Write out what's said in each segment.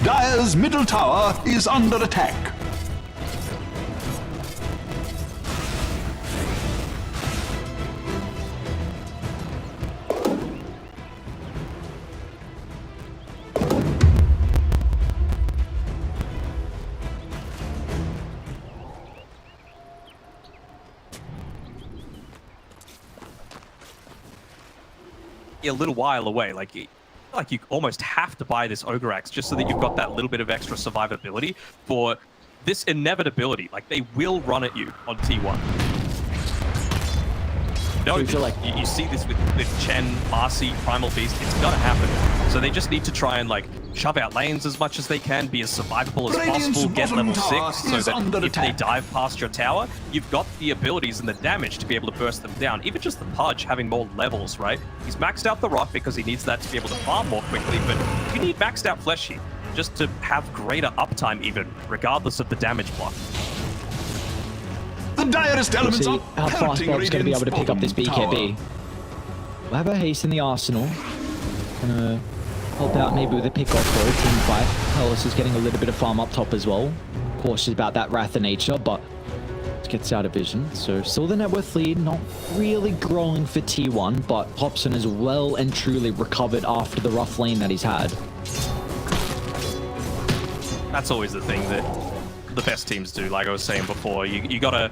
Dire's middle tower is under attack. A little while away, like you almost have to buy this Ogre Axe just so that you've got that little bit of extra survivability for this inevitability. Like, they will run at you on T1. No, you see this with Chen, Marcy, Primal Beast. It's gonna happen. So they just need to try and like shove out lanes as much as they can, be as survivable as possible, get level 6, so that if they dive past your tower, you've got the abilities and the damage to be able to burst them down. Even just the Pudge having more levels, right? He's maxed out the Rock because he needs that to be able to farm more quickly, but you need maxed out Flesh Heat just to have greater uptime even, regardless of the damage block. The direst elements see how fast Bob's going to be able to pick up this BKB. We'll have a haste in the arsenal. Gonna help out maybe with a pick off for a team fight. Hellas is getting a little bit of farm up top as well. Cautious about that Wrath of Nature, but gets out of vision. So still the net worth lead, not really growing for T1, but Hobson has well and truly recovered after the rough lane that he's had. That's always the thing that the best teams do. Like I was saying before, you gotta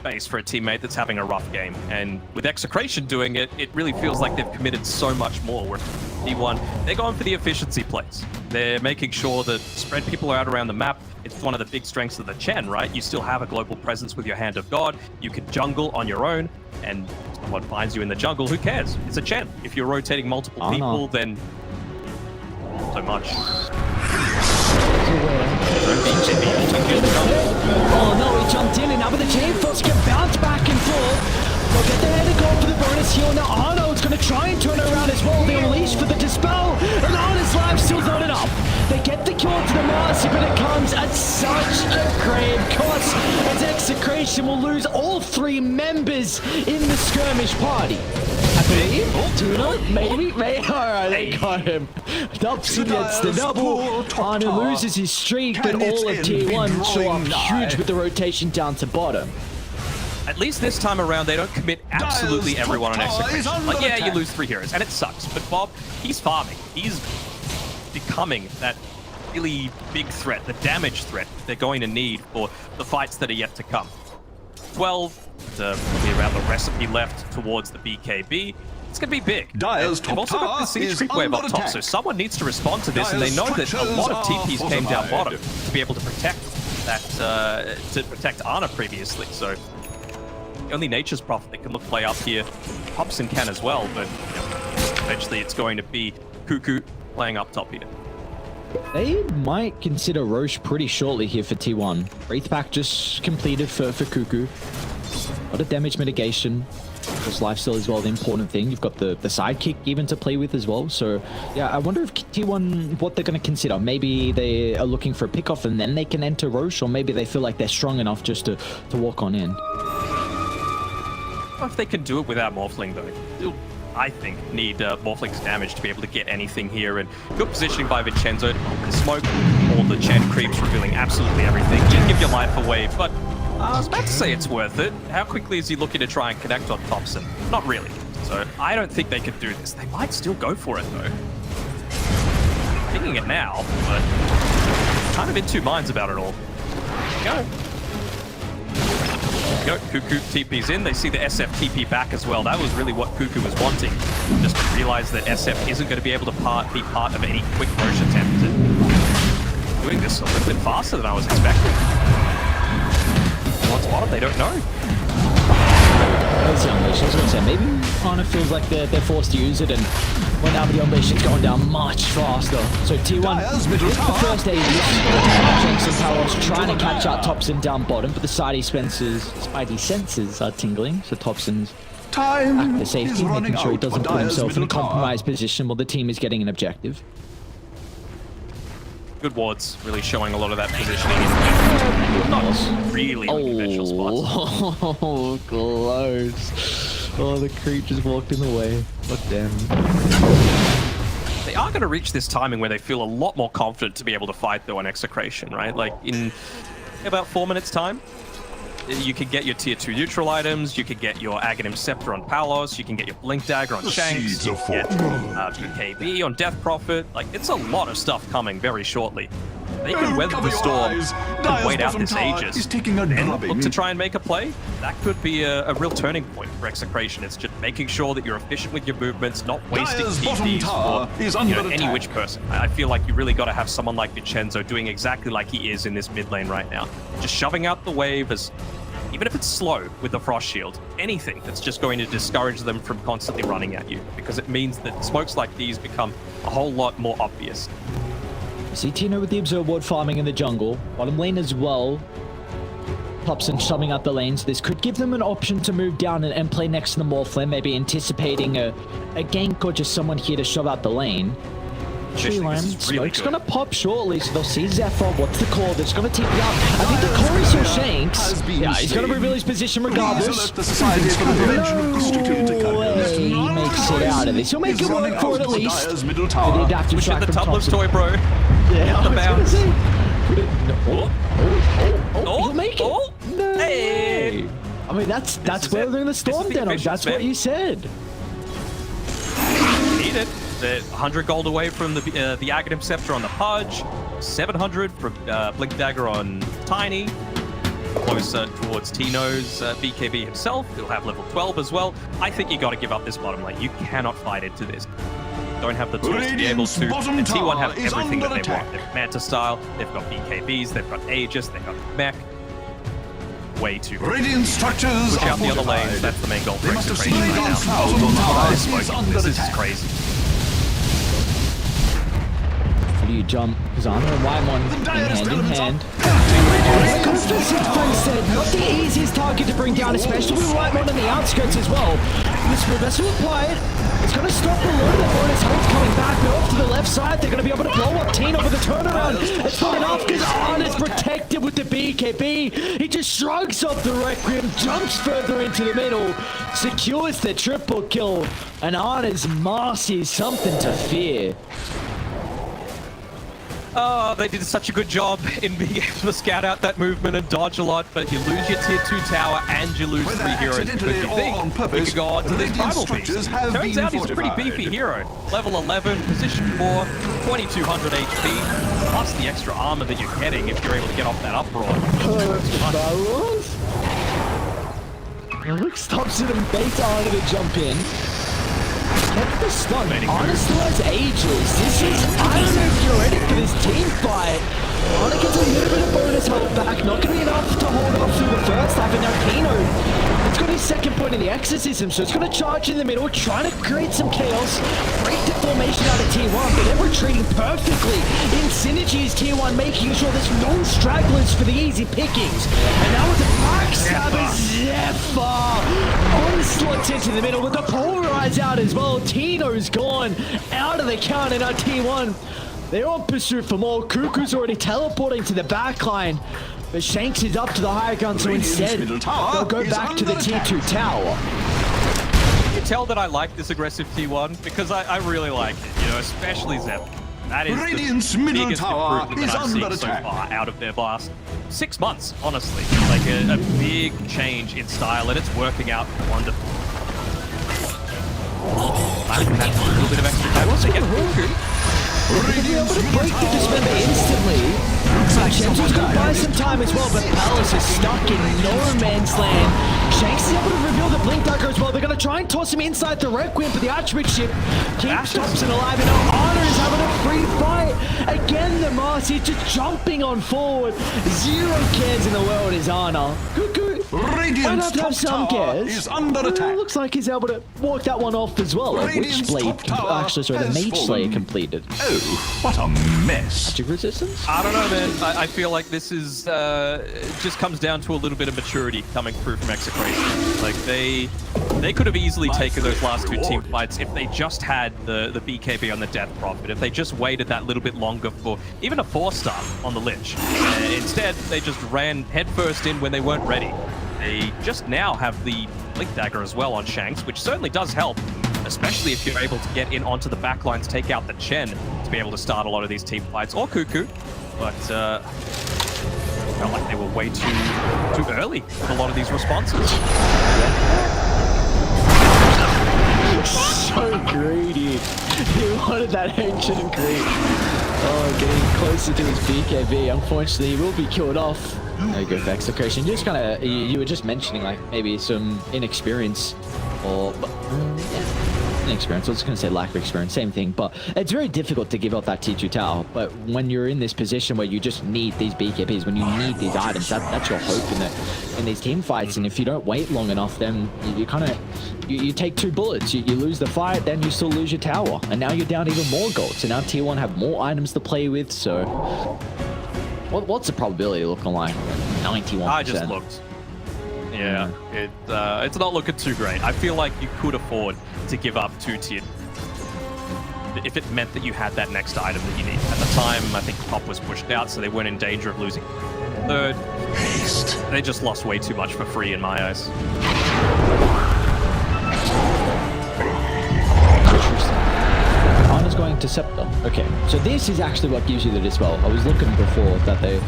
base for a teammate that's having a rough game, and with Execration doing it, it really feels like they've committed so much more. Where T1, they're going for the efficiency plays. They're making sure that spread people out around the map. It's one of the big strengths of the Chen, right? You still have a global presence with your Hand of God. You can jungle on your own, and what finds you in the jungle, who cares? It's a Chen. If you're rotating multiple people, then not so much. Oh no, he jumped in, and now with the chain force can bounce back and forth. They'll get the head and go for the bonus heal. Now Arnold's going to try and turn around as well. The unleash for the dispel, and Arnold's life still not enough. They get the kill to the Marcy, but it comes at such a great cost, as Execration will lose all 3 members in the skirmish party. Tuna, maybe. Alright, they got him. Dobson gets the double. Arnold loses his streak, but all of T1 show up huge with the rotation down to bottom. At least this time around, they don't commit absolutely everyone on Execration. Like, yeah, you lose 3 heroes, and it sucks. But Bob, he's farming. He's becoming that really big threat, the damage threat they're going to need for the fights that are yet to come. 12, probably around the recipe left towards the BKB. It's going to be big. They've also got the siege creep wave up top, so someone needs to respond to this, and they know that a lot of TPs came down bottom to be able to protect that, to protect Ana previously. So only Nature's Prophet that can look play up here. Hobson can as well, but you know, eventually it's going to be Cuckoo playing up top here. They might consider Roche pretty shortly here for T1. Wraith Pack just completed for Cuckoo. A lot of damage mitigation. Of course, lifesteal as well, the important thing. You've got the sidekick even to play with as well. So, yeah, I wonder if T1, what they're going to consider. Maybe they are looking for a pickoff and then they can enter Roche, or maybe they feel like they're strong enough just to walk on in. If they can do it without Morphling, though, they'll, I think, need Morphling's damage to be able to get anything here. And good positioning by Vincenzo. The smoke, all the Chen creeps revealing absolutely everything. You give your life away, but I was about to say it's worth it. How quickly is he looking to try and connect on Thompson? Not really. So I don't think they could do this. They might still go for it, though. Thinking it now, but kind of in 2 minds about it all. Go. Go. Cuckoo TP's in. They see the SF TP back as well. That was really what Cuckoo was wanting. Just to realize that SF isn't going to be able to be part of any quick Roche attempt. And doing this a little bit faster than I was expecting. What's bottom? They don't know. That's the Unleash. I was going to say, maybe Ana feels like they're forced to use it, and well, now the Unleash is going down much faster. So T1 with the first AD, Jenks and Talos trying to catch out Thompson down bottom, but the Spidey senses are tingling, so Thompson's at the safety, making sure he doesn't put himself in a compromised position while the team is getting an objective. Good wards, really showing a lot of that positioning. Not really conventional spots. Oh, close. Oh, the creep just walked in the way. What damn. They are going to reach this timing where they feel a lot more confident to be able to fight, though, on Execration, right? Like, in about 4 minutes' time, you can get your tier 2 neutral items, you can get your Aghanim Scepter on Palos, you can get your Blink Dagger on Shanks, you can get BKB on Death Prophet. Like, it's a lot of stuff coming very shortly. They can weather the storm and wait out this Aegis, and look to try and make a play. That could be a real turning point for Execration. It's just making sure that you're efficient with your movements, not wasting TPs for any which person. I feel like you really got to have someone like Vincenzo doing exactly like he is in this mid lane right now. Just shoving out the wave, even if it's slow with the Frost Shield, anything that's just going to discourage them from constantly running at you, because it means that smokes like these become a whole lot more obvious. See Tino with the Observer Ward farming in the jungle. Bottom lane as well. Thompson shoving out the lanes. This could give them an option to move down and play next to the Morph lane, maybe anticipating a gank or just someone here to shove out the lane. Tree line, Smoke's gonna pop shortly, so they'll see Zephyr. What's the call? They're just gonna TP up. I think the core is your Shanks. Yeah, he's gonna reveal his position regardless. No way he makes it out of this. He'll make it work for it at least. The adaptive Push track the from topless Thompson. toy, bro. Yeah, the bounce. He'll make it. No Hey. way. I mean, that's weathering the storm, Denog. That's what you said. Need it. They're 100 gold away from the Aghanim Scepter on the Pudge, 700 from Blink Dagger on Tiny, closer towards Tino's BKB himself. He'll have level 12 as well. I think you got to give up this bottom lane. You cannot fight into this. Don't have the tools to be able to. And T1 have everything that they want. They've got Manta Style, they've got BKBs, they've got Aegis, they've got Mech. Way too good. Radiant structures push out the other lanes. That's the main goal for Execration right now. This is crazy. How do you jump? Kazana and Waimon hand in hand. Said, not the easiest target to bring down, especially with Waimon on the outskirts as well. This vessel applied. It's going to stop the load. The bonus health coming back. They're off to the left side. They're going to be able to blow up Tino with the turnaround. It's not enough because Arn is protected with the BKB. He just shrugs off the Requiem, jumps further into the middle, secures the triple kill, and Arna's Marcy is something to fear. Oh, they did such a good job in being able to scout out that movement and dodge a lot, but you lose your tier 2 tower and you lose 3 heroes because you think we could go on to this Primal Beast. Turns out he's a pretty beefy hero. Level 11, position 4, 2200 HP, plus the extra armor that you're getting if you're able to get off that uproar. Luke stops it and baits Arna to jump in. Kept the stun. Arna still has Aegis. I don't know if you're ready for this team fight. Arna gets a little bit of bonus health back. Not going to be enough to hold off through the first half. And now Kino, it's got his second point in the exorcism, so it's going to charge in the middle, trying to create some chaos, break the formation out of Tier 1, but they're retreating perfectly. In synergy is Tier 1 making sure there's no stragglers for the easy pickings. And now with the backstabber, Zephyr onslaughts into the middle with the polarize out as well. Tino's gone out of the count, and now Tier 1, they're on pursuit for more. Cuckoo's already teleporting to the backline, but Shanks is up to the higher gun, so instead they'll go back to the Tier 2 tower. You can tell that I like this aggressive T1 because I really like it, you know, especially Zep. That is Radiant's the middle biggest tower improvement is that I've under seen so attack. far out of their last 6 months, honestly. Like a big change in style, and it's working out wonderful. That's a little bit of extra damage. They get Cuckoo. They'll be able to break the Dismember instantly. Shenzo's going to buy some time as well, but Palace is stuck in no man's land. Shanks is able to reveal the Blink Dagger as well. They're going to try and toss him inside the Requiem, but the Attribute ship keeps Thompson alive, and now Honor is having a free fight. Again, the Marcy just jumping on forward. Zero cares in the world is Honor. Good. Radiant's top tower is under attack. Looks like he's able to walk that one off as well. The Mage Slayer completed. Oh, what a mess. Magic resistance? I don't know, man. I feel like this is just comes down to a little bit of maturity coming through from Execration. Like they could have easily taken those last 2 team fights if they just had the BKB on the Death Prophet, if they just waited that little bit longer for even a 4-star on the Lich. Instead, they just ran headfirst in when they weren't ready. They just now have the Blink Dagger as well on Shanks, which certainly does help. especially if you're able to get in onto the back lines, take out the Chen to be able to start a lot of these team fights, or Cuckoo. But felt like they were way too early with a lot of these responses. So greedy. He wanted that ancient and greed. Oh, getting closer to his BKB. Unfortunately, he will be killed off. There you go, for execution. Just kind of, you were just mentioning like maybe some inexperience or inexperience. I was going to say lack of experience, same thing. But it's very difficult to give up that T2 tower. But when you're in this position where you just need these BKBs, when you need these items, that's your hope in these team fights. And if you don't wait long enough, then you kind of you take 2 bullets. You lose the fight, then you still lose your tower, and now you're down even more gold. So now T1 have more items to play with. So what's the probability looking like? 91%. I just looked. Yeah, it's not looking too great. I feel like you could afford to give up 2 tier if it meant that you had that next item that you need. At the time, I think Pop was pushed out, so they weren't in danger of losing third. They just lost way too much for free in my eyes. Is going to Scepter. Okay, so this is actually what gives you the Dispel. I was looking before that they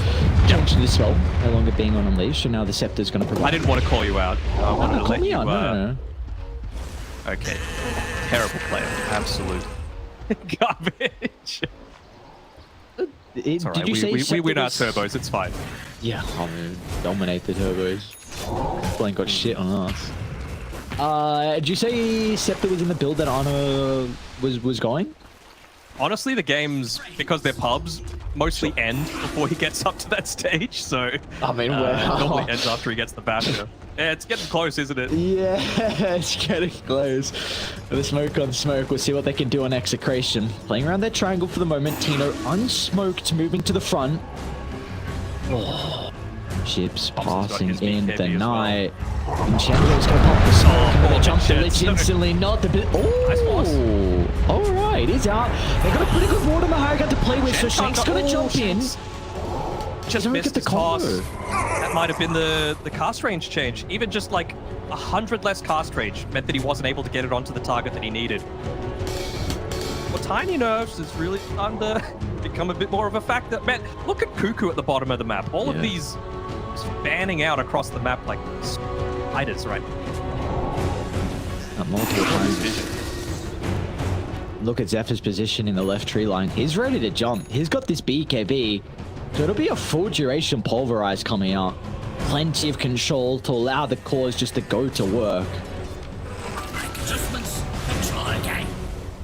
changed the Dispel, no longer being on Unleash, and now the Scepter is going to provide. I didn't want to call you out. I wanted to let you. No. Okay, terrible player, absolute garbage. Did right. you say we win our turbos? It's fine. Yeah, I mean, dominate the turbos. Ain't got shit on us. Did you say Scepter was in the build that Ana was going? Honestly, the games, because they're pubs, mostly end before he gets up to that stage, so I mean, normally ends after he gets the Basher. Yeah, it's getting close, isn't it? Yeah, it's getting close. The smoke on smoke. We'll see what they can do on Execration. Playing around their triangle for the moment. Tino unsmoked, moving to the front. Oh. Ships passing in the night. Enchantro's gonna pop the smoke. Gonna jump the lich instantly. Not the bit. Oh, all right, he's out. They got a pretty good ward on the high ground to play with, so Shank's gonna jump in. Just missed the toss. That might have been the cast range change. Even just like 100 less cast range meant that he wasn't able to get it onto the target that he needed. Well, tiny nerfs is really starting to become a bit more of a factor. Man, look at Cuckoo at the bottom of the map. All of these fanning out across the map like spiders, right? Multiple times. Look at Zephyr's position in the left tree line. He's ready to jump. He's got this BKB. So it'll be a full duration pulverize coming out. Plenty of control to allow the cores just to go to work. Adjustments and try again.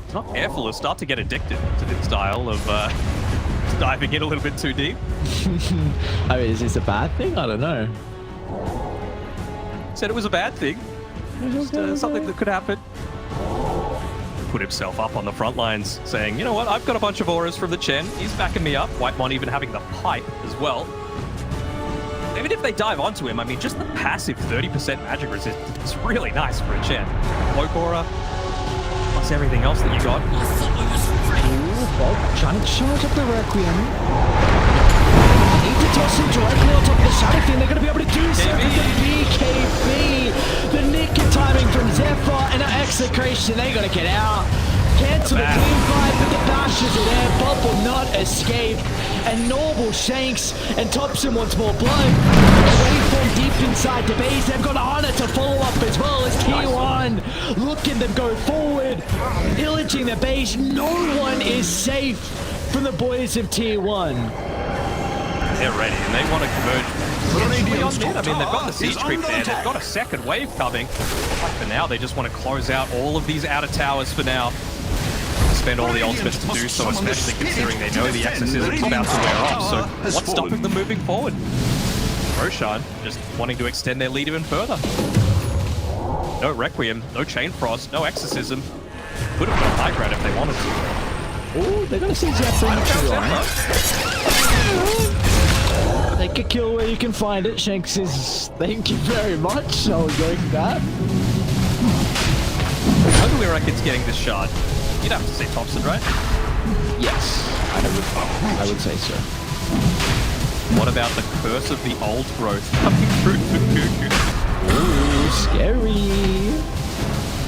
It's not careful, he'll start to get addicted to this style of diving in a little bit too deep. I mean, is this a bad thing? I don't know. Said it was a bad thing. Just something that could happen. Put himself up on the front lines, saying, you know what, I've got a bunch of auras from the Chen. He's backing me up. Whitemon even having the pipe as well. Even if they dive onto him, I mean, just the passive 30% magic resistance is really nice for a Chen. Cloak aura, plus everything else that you got. Ooh, Bob trying to charge up the Requiem. Need to toss him directly on top of the Shadow Fiend. They're going to be able to do so with the BKB. The nick of timing from Zephyr and an Execration. They got to get out. Cancel the team fight, but the Bashers are there. Bob will not escape. And Normal shanks and Thompson wants more blood. Already formed deep inside the base. They've got Ana to follow up as well as T1. Look at them go forward. Pillaging the base. No one is safe from the boys of T1. They're ready, and they want to converge. I mean, they've got the siege creep there. They've got a second wave coming. But for now, they just want to close out all of these outer towers for now. Spend all the ultimates to do so, especially considering they know the exorcism is about to wear off. So what's stopping them moving forward? Roshan just wanting to extend their lead even further. No Requiem, no Chain Frost, no exorcism. Could have gone high ground if they wanted to. Oh, they're going to see Zephyr in the tree line. Take a kill where you can find it. Shanks says, thank you very much. I'll go with that. Ugly Reckons getting this shard. You'd have to say Thompson, right? Yes, I would say so. What about the curse of the old growth coming through for Cuckoo? Ooh, scary.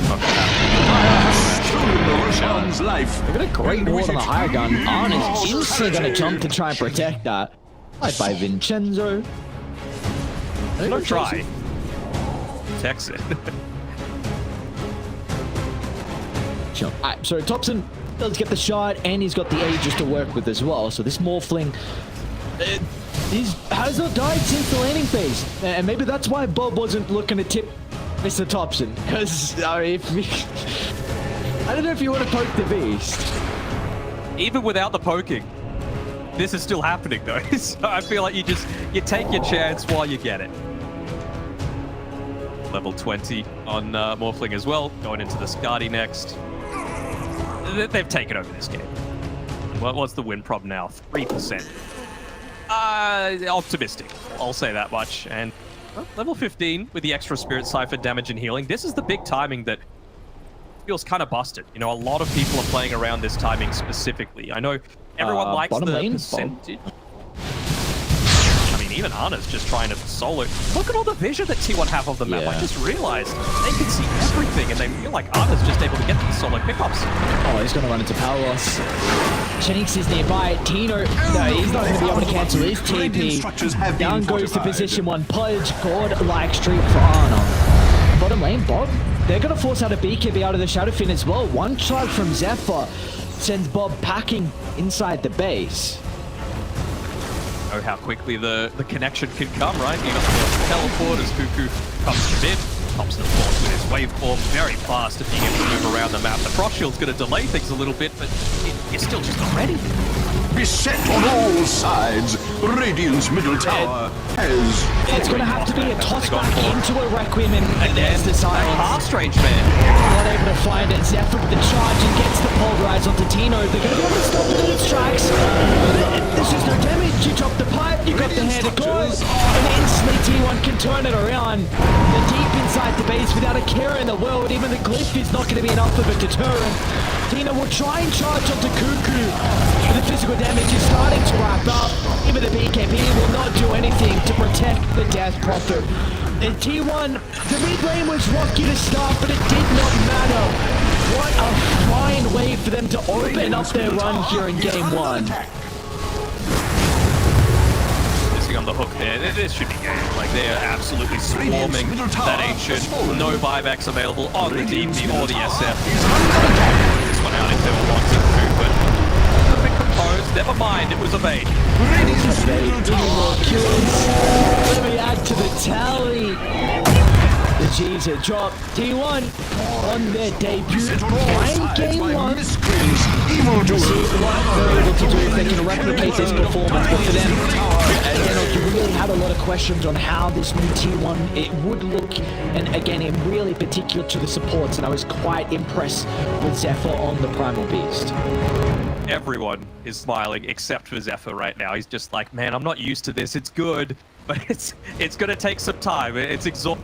Okay. Roshan's life. They've got a great ward on the higher gun. Arn is instantly going to jump to try and protect that. Right by Vincenzo. Don't try. Text it. Sure. Alright, so Thompson does get the shot, and he's got the Aegis to work with as well. So this Morphling has not died since the landing phase. And maybe that's why Bob wasn't looking to tip Mr. Thompson. Because, I don't know if you want to poke the beast. Even without the poking, this is still happening though. So I feel like you take your chance while you get it. Level 20 on Morphling as well, going into the Skadi next. They've taken over this game. What's the win prob now? 3%. Optimistic, I'll say that much. And well, level 15 with the extra Spirit Cipher damage and healing. This is the big timing that feels kind of busted. You know, a lot of people are playing around this timing specifically. I know everyone likes the percentage. I mean, even Ana's just trying to solo. Look at all the vision that T1 have of the map. I just realized they can see everything, and they feel like Ana's just able to get these solo pickups. Oh, he's going to run into power loss. Chenix is nearby. Tino, no, he's not going to be able to cancel his TP. Down goes to position 1. Pudge, God-like streak for Ana. Bottom lane, Bob, they're going to force out a BKB out of the Shadowfin as well. One charge from Zephyr sends Bob packing inside the base. Know how quickly the connection can come, right? You got the teleport as Cuckoo comes to mid. Thompson, of course, with his waveform, very fast at being able to move around the map. The Frost Shield's going to delay things a little bit, but it's still just not ready. Beset on all sides, Radiant's middle tower has... It's going to have to be a toss back into a Requiem, and there's the silence. Past range, man. Not able to find it. Zephyr with the charge and gets the pulverize onto Tino. They're going to be able to stop the strikes. There's just no damage. You drop the pipe, you got the hand of goes, and instantly T1 can turn it around. They're deep inside the base without a care in the world. Even the glyph is not going to be enough of a deterrent. Tino will try and charge onto Cuckoo, but the physical damage is starting to wrap up. Even the BKB will not do anything to protect the Death Prophet. And T1, the mid lane was rocky to start, but it did not matter. What a fine way for them to open up their run here in game 1. On the hook there. This should be game. Like, they're absolutely swarming that Ancient. No buybacks available on the DP or the SF. This one out if they were wanting to, but a bit composed. Never mind, it was a bait. Let me add to the tally. The G's are dropped. T1 on their debut. Playing game 1. See what they're able to do if they can replicate this performance. But for them, you really had a lot of questions on how this new T1 it would look, and again, it really particular to the supports, and I was quite impressed with Zephyr on the Primal Beast. Everyone is smiling except for Zephyr right now. He's just like, man, I'm not used to this. It's good, but it's going to take some time. It's exhausting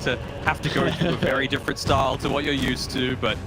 to have to go through a very different style to what you're used to, but